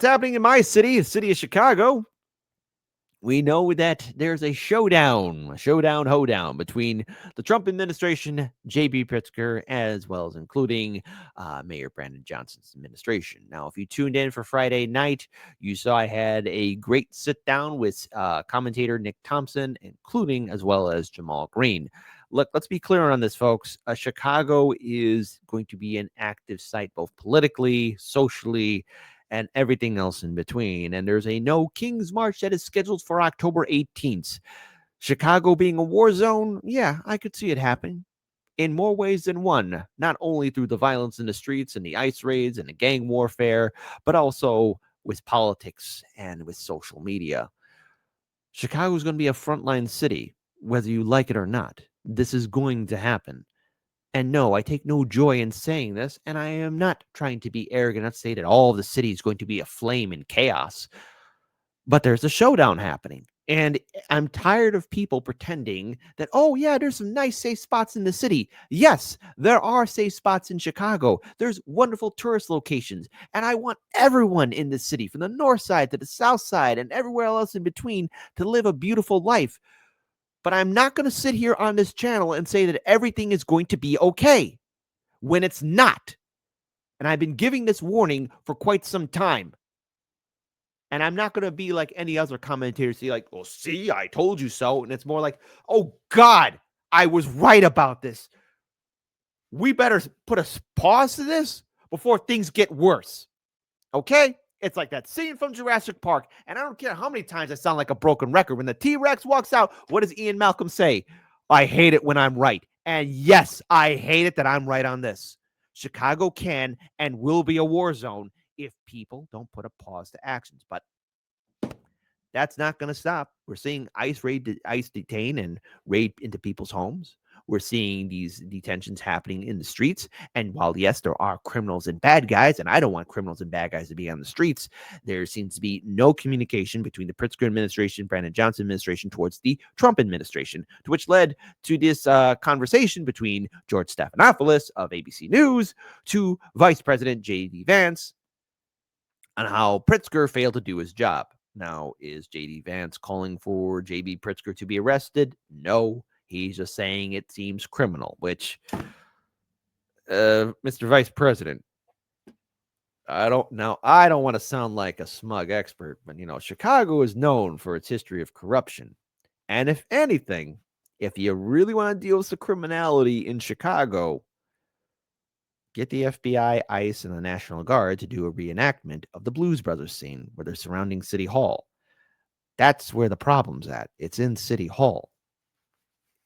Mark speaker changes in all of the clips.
Speaker 1: What's happening in my city, the city of Chicago? We know that there's a showdown, hoedown between the Trump administration, J.B. Pritzker, as well as including Mayor Brandon Johnson's administration. Now, if you tuned in for Friday night, you saw I had a great sit down with commentator Nick Thompson, including as well as Jamal Green. Look, let's be clear on this, folks. Chicago is going to be an active site, both politically, socially, and everything else in between. And there's a No King's March that is scheduled for October 18th. Chicago being a war zone, yeah, I could see it happening in more ways than one, not only through the violence in the streets and the ICE raids and the gang warfare, but also with politics and with social media. Chicago is going to be a frontline city, whether you like it or not. This is going to happen. And no, I take no joy in saying this, and I am not trying to be arrogant and say that all of the city is going to be aflame in chaos. But there's a showdown happening. And I'm tired of people pretending that, oh, yeah, there's some nice safe spots in the city. Yes, there are safe spots in Chicago. There's wonderful tourist locations. And I want everyone in the city, from the north side to the south side and everywhere else in between, to live a beautiful life. But I'm not going to sit here on this channel and say that everything is going to be okay when it's not. And I've been giving this warning for quite some time. And I'm not going to be like any other commentators, see, like, well, see, I told you so. And it's more like, oh, God, I was right about this. We better put a pause to this before things get worse. Okay? It's like that scene from Jurassic Park. And I don't care how many times I sound like a broken record. When the T-Rex walks out, what does Ian Malcolm say? I hate it when I'm right. And yes, I hate it that I'm right on this. Chicago can and will be a war zone if people don't put a pause to actions. But that's not going to stop. We're seeing ICE detain and raid into people's homes. We're seeing these detentions happening in the streets. And while, yes, there are criminals and bad guys, and I don't want criminals and bad guys to be on the streets, there seems to be no communication between the Pritzker administration, Brandon Johnson administration towards the Trump administration, to which led to this conversation between George Stephanopoulos of ABC News to Vice President J.D. Vance on how Pritzker failed to do his job. Now, is J.D. Vance calling for J.B. Pritzker to be arrested? No. He's just saying it seems criminal, which, Mr. Vice President, I don't want to sound like a smug expert, but, Chicago is known for its history of corruption. And if anything, if you really want to deal with the criminality in Chicago, get the FBI, ICE, and the National Guard to do a reenactment of the Blues Brothers scene where they're surrounding City Hall. That's where the problem's at. It's in City Hall.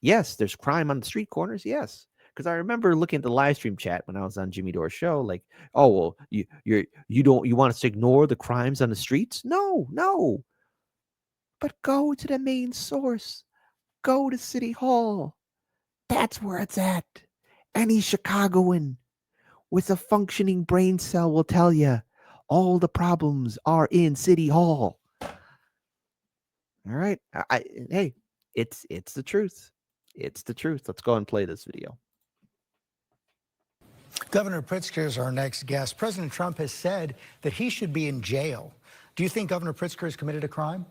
Speaker 1: Yes, there's crime on the street corners. Yes, because I remember looking at the live stream chat when I was on Jimmy Dore's show. Like, oh well, you want us to ignore the crimes on the streets? No. But go to the main source. Go to City Hall. That's where it's at. Any Chicagoan with a functioning brain cell will tell you all the problems are in City Hall. All right. Hey, it's the truth. It's the truth. Let's go and play this video.
Speaker 2: Governor Pritzker is our next guest. President Trump has said that he should be in jail. Do you think Governor Pritzker has committed a crime?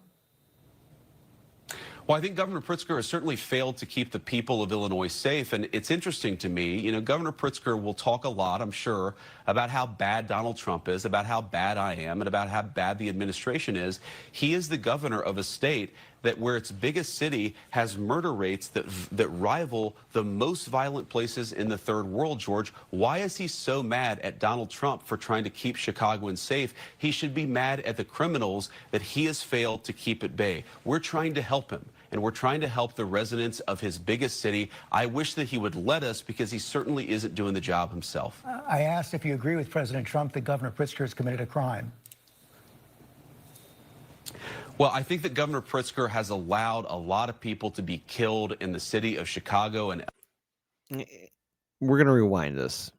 Speaker 3: Well, I think Governor Pritzker has certainly failed to keep the people of Illinois safe. And it's interesting to me, Governor Pritzker will talk a lot, I'm sure, about how bad Donald Trump is, about how bad I am, and about how bad the administration is. He is the governor of a state that where its biggest city has murder rates that rival the most violent places in the third world, George. Why is he so mad at Donald Trump for trying to keep Chicagoans safe? He should be mad at the criminals that he has failed to keep at bay. We're trying to help him, and we're trying to help the residents of his biggest city. I wish that he would let us, because he certainly isn't doing the job himself.
Speaker 2: I asked if you agree with President Trump that Governor Pritzker has committed a crime.
Speaker 3: Well, I think that Governor Pritzker has allowed a lot of people to be killed in the city of Chicago. And
Speaker 1: we're going to rewind this.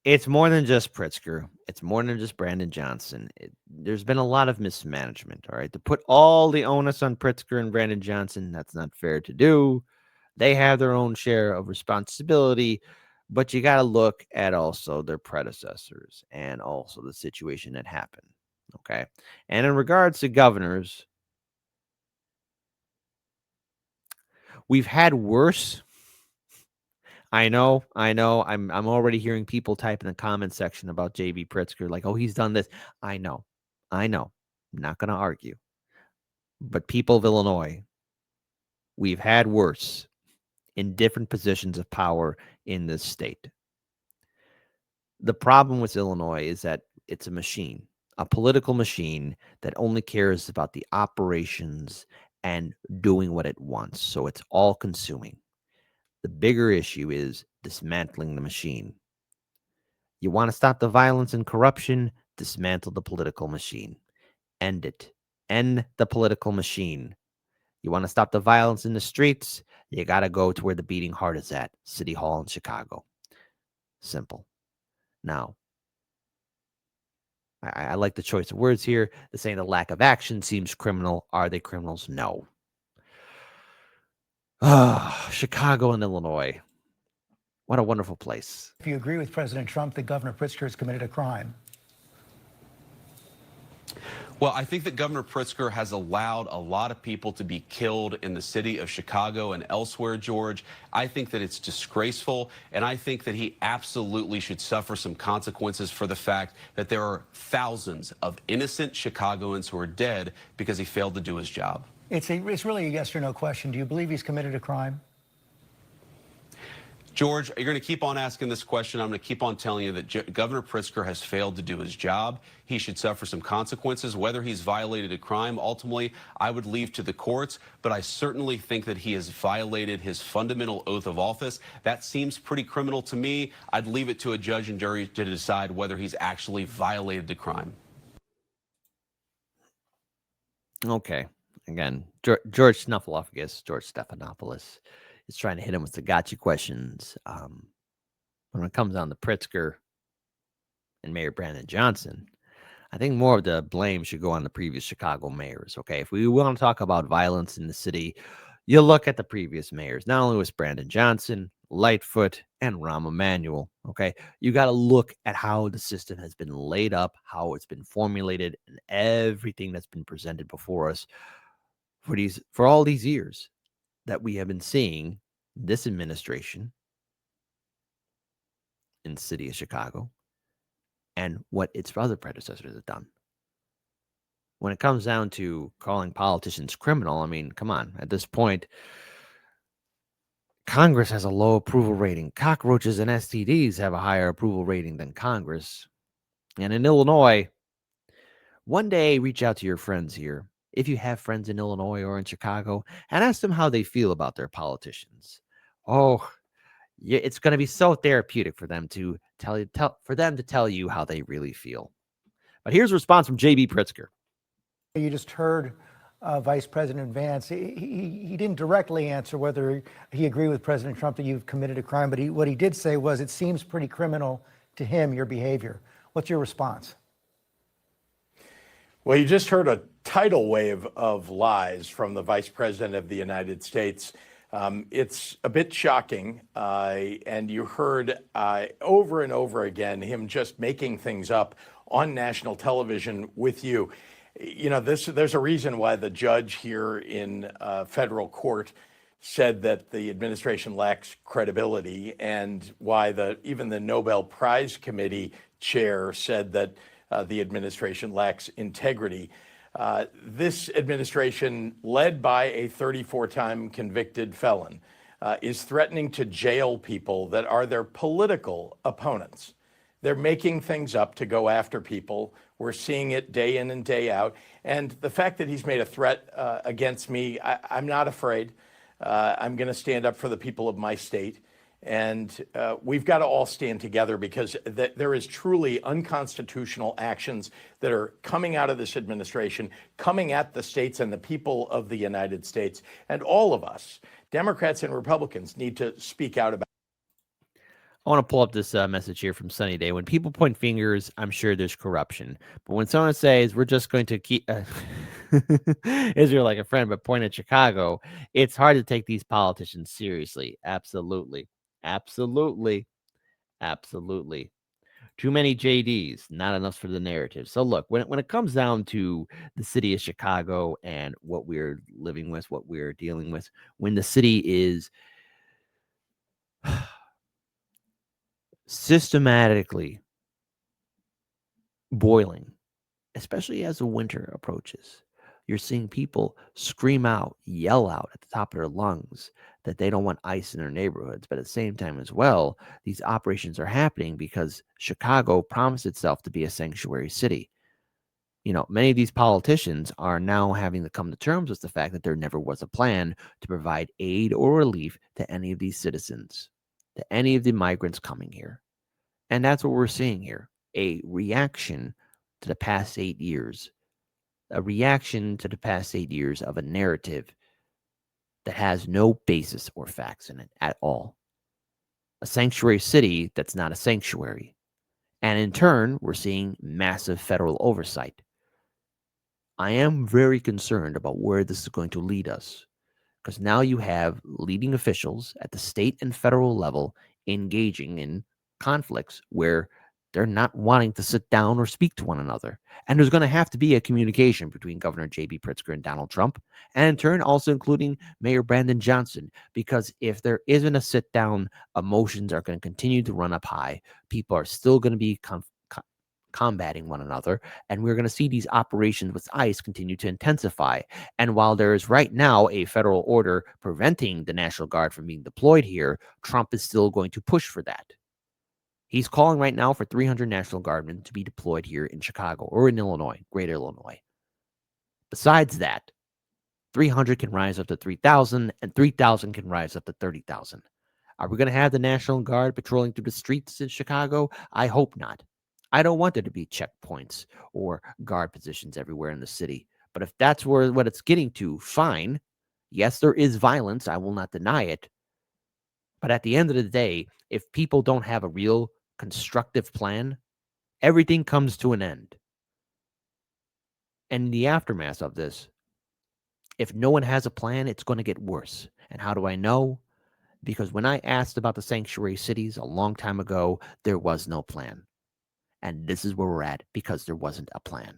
Speaker 1: It's more than just Pritzker. It's more than just Brandon Johnson. There's been a lot of mismanagement, all right? To put all the onus on Pritzker and Brandon Johnson, that's not fair to do. They have their own share of responsibility. But you got to look at also their predecessors and also the situation that happened. Okay. And in regards to governors, we've had worse. I know. I'm already hearing people type in the comment section about JB Pritzker, like, oh, he's done this. I know. I'm not going to argue. But people of Illinois, we've had worse in different positions of power in this state. The problem with Illinois is that it's a machine, a political machine that only cares about the operations and doing what it wants. So it's all consuming. The bigger issue is dismantling the machine. You want to stop the violence and corruption? Dismantle the political machine. End it. End the political machine. You want to stop the violence in the streets? You got to go to where the beating heart is at, City Hall in Chicago. Simple. Now, I like the choice of words here. They're saying the lack of action seems criminal. Are they criminals? No. Chicago and Illinois. What a wonderful place.
Speaker 2: If you agree with President Trump that Governor Pritzker has committed a crime.
Speaker 3: Well, I think that Governor Pritzker has allowed a lot of people to be killed in the city of Chicago and elsewhere, George. I think that it's disgraceful, and I think that he absolutely should suffer some consequences for the fact that there are thousands of innocent Chicagoans who are dead because he failed to do his job.
Speaker 2: It's really a yes or no question. Do you believe he's committed a crime?
Speaker 3: George, you're going to keep on asking this question. I'm going to keep on telling you that Governor Pritzker has failed to do his job. He should suffer some consequences. Whether he's violated a crime, ultimately, I would leave to the courts. But I certainly think that he has violated his fundamental oath of office. That seems pretty criminal to me. I'd leave it to a judge and jury to decide whether he's actually violated the crime.
Speaker 1: Okay. Again, George Stephanopoulos is trying to hit him with the gotcha questions. When it comes down to Pritzker and Mayor Brandon Johnson, I think more of the blame should go on the previous Chicago mayors. Okay. If we want to talk about violence in the city, you look at the previous mayors. Not only was Brandon Johnson, Lightfoot, and Rahm Emanuel. Okay. You got to look at how the system has been laid up, how it's been formulated, and everything that's been presented before us for all these years that we have been seeing this administration in the city of Chicago and what its other predecessors have done. When it comes down to calling politicians criminal, I mean, come on. At this point, Congress has a low approval rating. Cockroaches and STDs have a higher approval rating than Congress. And in Illinois, one day reach out to your friends here, if you have friends in Illinois or in Chicago, and ask them how they feel about their politicians. Oh, yeah, it's going to be so therapeutic for them to tell you how they really feel. But here's a response from JB Pritzker.
Speaker 2: You just heard Vice President Vance. He didn't directly answer whether he agreed with President Trump that you've committed a crime, but what he did say was it seems pretty criminal to him, your behavior. What's your response?
Speaker 4: Well, you just heard a tidal wave of lies from the Vice President of the United States. It's a bit shocking, and you heard over and over again him just making things up on national television with you. You know, there's a reason why the judge here in federal court said that the administration lacks credibility, and why even the Nobel Prize Committee chair said that the administration lacks integrity. This administration, led by a 34-time convicted felon, is threatening to jail people that are their political opponents. They're making things up to go after people. We're seeing it day in and day out. And the fact that he's made a threat against me, I'm not afraid. I'm going to stand up for the people of my state. And we've got to all stand together, because there is truly unconstitutional actions that are coming out of this administration, coming at the states and the people of the United States. And all of us, Democrats and Republicans, need to speak out about it.
Speaker 1: I want to pull up this message here from Sunny Day. When people point fingers, I'm sure there's corruption. But when someone says we're just going to keep Israel like a friend, but point at Chicago, it's hard to take these politicians seriously. Absolutely. Absolutely. Absolutely. Too many JDs, not enough for the narrative. So look, when it comes down to the city of Chicago and what we're living with, what we're dealing with, when the city is systematically boiling, especially as the winter approaches, you're seeing people scream out, yell out at the top of their lungs that they don't want ice in their neighborhoods. But at the same time, as well, these operations are happening because Chicago promised itself to be a sanctuary city. Many of these politicians are now having to come to terms with the fact that there never was a plan to provide aid or relief to any of these citizens, to any of the migrants coming here. And that's what we're seeing here, a reaction to the past 8 years, a reaction to the past 8 years of a narrative that has no basis or facts in it at all. A sanctuary city that's not a sanctuary. And in turn, we're seeing massive federal oversight. I am very concerned about where this is going to lead us, because now you have leading officials at the state and federal level engaging in conflicts where they're not wanting to sit down or speak to one another. And there's going to have to be a communication between Governor J.B. Pritzker and Donald Trump, and in turn, also including Mayor Brandon Johnson, because if there isn't a sit down, emotions are going to continue to run up high. People are still going to be combating one another, and we're going to see these operations with ICE continue to intensify. And while there is right now a federal order preventing the National Guard from being deployed here, Trump is still going to push for that. He's calling right now for 300 National Guardmen to be deployed here in Chicago or in Illinois, Greater Illinois. Besides that, 300 can rise up to 3,000, and 3,000 can rise up to 30,000. Are we going to have the National Guard patrolling through the streets in Chicago? I hope not. I don't want there to be checkpoints or guard positions everywhere in the city. But if that's what it's getting to, fine. Yes, there is violence. I will not deny it. But at the end of the day, if people don't have a real constructive plan, everything comes to an end. And in the aftermath of this, if no one has a plan, it's going to get worse. And how do I know? Because when I asked about the sanctuary cities a long time ago, there was no plan. And this is where we're at because there wasn't a plan.